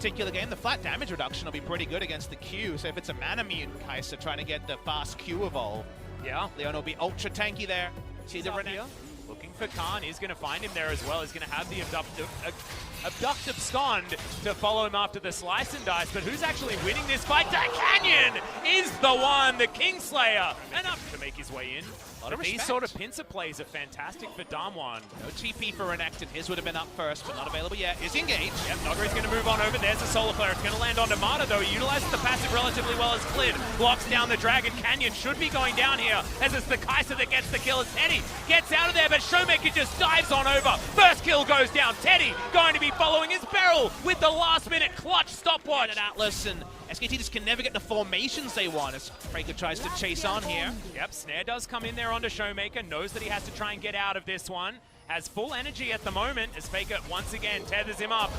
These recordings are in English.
particular game, the flat damage reduction will be pretty good against the Q. So if it's a mana mutant Kai'Sa trying to get the fast Q evolve, yeah, Leona will be ultra tanky there. See the here. Looking for Khan, he's going to find him there as well. He's going to have the abductive scond to follow him after the slice and dice. But who's actually winning this fight? Canyon is the one, the Kingslayer, enough to make his way in. But these sort of pincer plays are fantastic for Damwon. No TP for Renekton. His would have been up first, but not available yet. Is he engaged? Yep, Nogari's going to move on over. There's a solar flare. It's going to land onto Mata, though. He utilizes the passive relatively well as Clid. Blocks down the Dragon. Canyon should be going down here, as it's the Kai'Sa that gets the kill. As Teddy gets out of there, but Showmaker just dives on over. First kill goes down. Teddy going to be following his barrel with the last-minute clutch stopwatch. And Atlas and SKT just can never get the formations they want as Breaker tries to chase on here. Yep, Snare does come in there onto Showmaker, knows that he has to try and get out of this one. Has full energy at the moment as Faker once again tethers him up.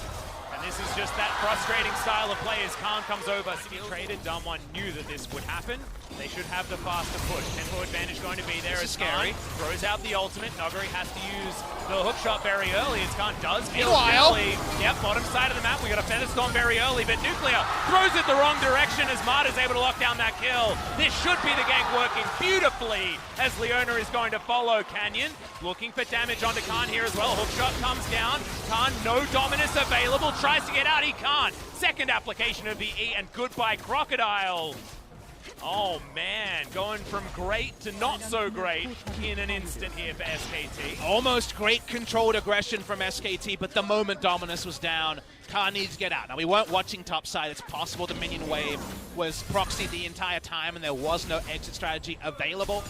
And this is just that frustrating style of play as Khan comes over. He traded, Damwon knew that this would happen. They should have the faster push. Tempo advantage going to be there as Khan throws out the ultimate. Nogari has to use the hook shot very early as Khan does kill early. Yep, bottom side of the map. We got a Featherstorm very early, but Nuclear throws it the wrong direction as Marta's able to lock down that kill. This should be the gank working beautifully as Leona is going to follow Canyon. Looking for damage onto Khan here as well. Hook shot comes down. Khan, no dominance available. Tries to get out, he can't. Second application of the E, and goodbye Crocodile. Oh man, going from great to not so great in an instant here for SKT. Almost great controlled aggression from SKT, but the moment Dominus was down, Khan needs to get out. Now, we weren't watching topside. It's possible the minion wave was proxied the entire time and there was no exit strategy available.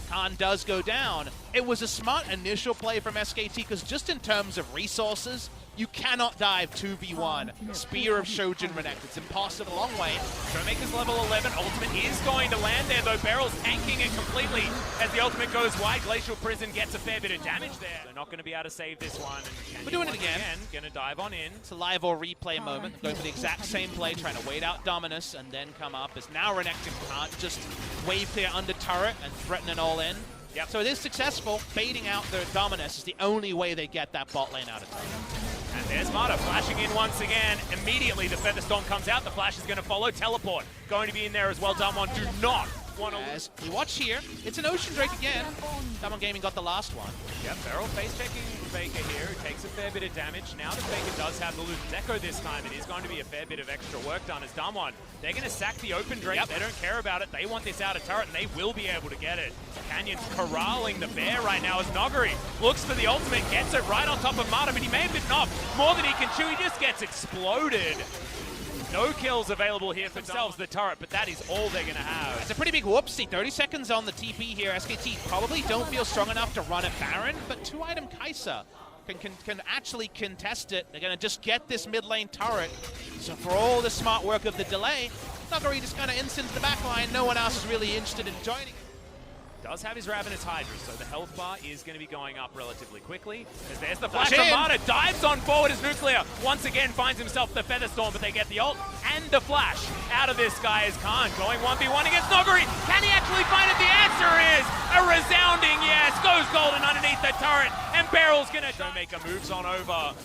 Khan does go down. It was a smart initial play from SKT because just in terms of resources, you cannot dive 2v1. Spear of Shojin Renekton. It's impossible. Long way. Showmaker's level 11. Ultimate is going to land there, though. Barrel's tanking it completely as the ultimate goes wide. Glacial Prison gets a fair bit of damage there. They're not going to be able to save this one. We're doing it again. Going to dive on in. It's a live or replay moment. Going for the exact same play, trying to wait out Dominus and then come up. As now Renekton can't just wave clear under turret and threaten an all in. Yep. So it is successful. Baiting out the Dominus is the only way they get that bot lane out of time. And there's Mata flashing in once again. Immediately the Featherstorm comes out. The flash is going to follow. Teleport going to be in there as well. Damwon do not want to... As you watch here, it's an Ocean Drake again. Damwon Gaming got the last one. Yep, Beryl face checking Faker here, who takes a fair bit of damage. Now that Faker does have the Luden's Echo this time, it is going to be a fair bit of extra work done as Damwon. They're going to sack the open Drake. Yep. They don't care about it. They want this out of turret, and they will be able to get it. Canyon's corralling the bear right now as Nogari looks for the ultimate, gets it right on top of Mata, but he may have bitten off more than he can chew. He just gets exploded. No kills available here for themselves, the turret, but that is all they're going to have. It's a pretty big whoopsie. 30 seconds on the TP here. SKT probably don't feel strong enough to run at Baron, but two-item Kai'Sa can actually contest it. They're going to just get this mid lane turret. So for all the smart work of the delay, Nogari just kind of instants the backline. No one else is really interested in joining. Does have his Ravenous Hydra, so the health bar is going to be going up relatively quickly. As there's the flash from Mata, dives on forward as Nuclear once again finds himself the Featherstorm, but they get the ult and the flash out of this guy as Khan going 1v1 against Nogari. Can he actually find it? The answer is a resounding yes. Goes golden underneath the turret, and Barrel's going to... Showmaker moves on over.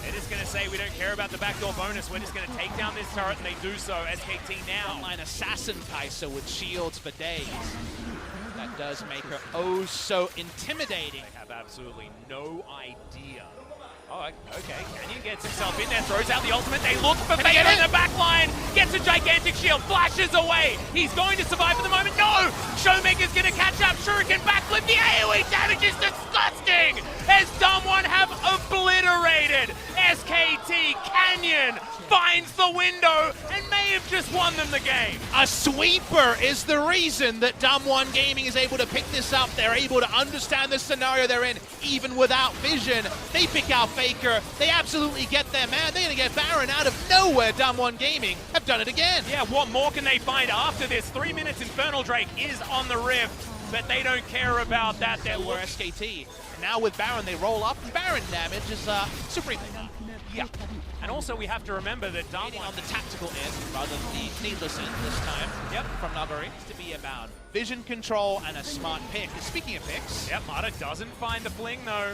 They're just going to say we don't care about the backdoor bonus. We're just going to take down this turret, and they do so. SKT now. Frontline assassin Kai'Sa with shields for days. That does make her oh so intimidating. They have absolutely no idea. Oh, okay. Canyon gets himself in there, throws out the ultimate. They look for Faker in the back line. Gets a gigantic shield, flashes away. He's going to survive for the moment. No! Showmaker's going to catch up. Shuriken backflip. The AoE damage is disgusting as Damwon have obliterated SKT. Canyon finds the window and may have just won them the game. A sweeper is the reason that Damwon Gaming is able to pick this up. They're able to understand the scenario they're in, even without vision. They pick out Faker. They absolutely get their man. They're going to get Baron out of nowhere. Damwon Gaming have done it again. Yeah, what more can they find after this? 3 minutes, Infernal Drake is on the rift, but they don't care about that. They're SKT. Now with Baron, they roll up. Baron damage is supreme. Yeah. And also we have to remember that Damwon on the tactical end rather than the needless end this time. Yep. From Nogari to be about vision control and a smart pick. And speaking of picks, yep, Mata doesn't find the fling though.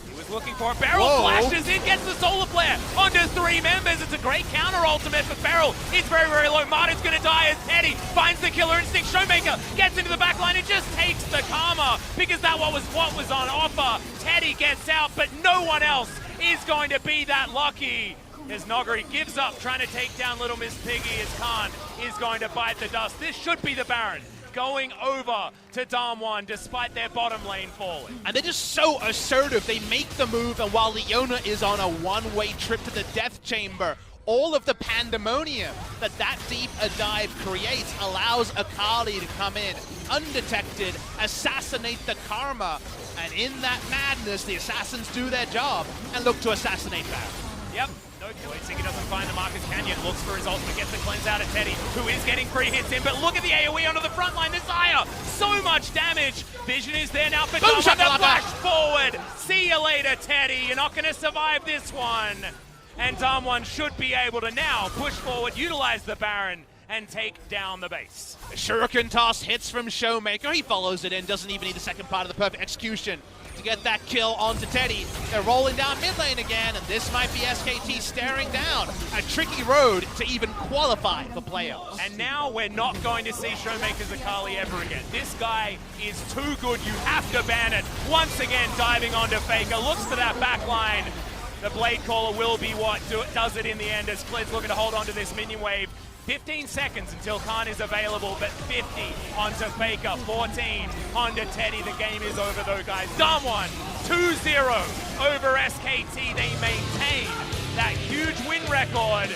He was looking for a Beryl, flashes in, gets the solar flare onto 3 members. It's a great counter ultimate for Beryl. He's very, very low. Martin's going to die as Teddy finds the killer instinct. Showmaker gets into the back line and just takes the karma because that was what was on offer. Teddy gets out, but no one else is going to be that lucky. As Nogari gives up trying to take down Little Miss Piggy as Khan is going to bite the dust. This should be the Baron going over to Damwon despite their bottom lane falling. And they're just so assertive. They make the move, and while Leona is on a one-way trip to the death chamber, all of the pandemonium that deep a dive creates allows Akali to come in undetected, assassinate the karma, and in that madness, the assassins do their job and look to assassinate Baron. Yep. No choice. He doesn't find the Marcus Canyon. Looks for his ultimate. Gets the cleanse out of Teddy, who is getting free hits in. But look at the AoE onto the front line. Desire. So much damage. Vision is there now for Damwon. The flash forward. See you later, Teddy. You're not going to survive this one. And Damwon should be able to now push forward, utilize the Baron, and take down the base. Shuriken toss hits from Showmaker. He follows it in. Doesn't even need the second part of the perfect execution to get that kill onto Teddy. They're rolling down mid lane again, and this might be SKT staring down a tricky road to even qualify for playoffs. And now we're not going to see Showmaker's Akali ever again. This guy is too good. You have to ban it. Once again, diving onto Faker. Looks for that back line. The Blade Caller will be what does it in the end as Klid's looking to hold on to this minion wave. 15 seconds until Khan is available, but 50 onto Faker, 14 onto Teddy. The game is over though, guys. Damwon 2-0 over SKT. They maintain that huge win record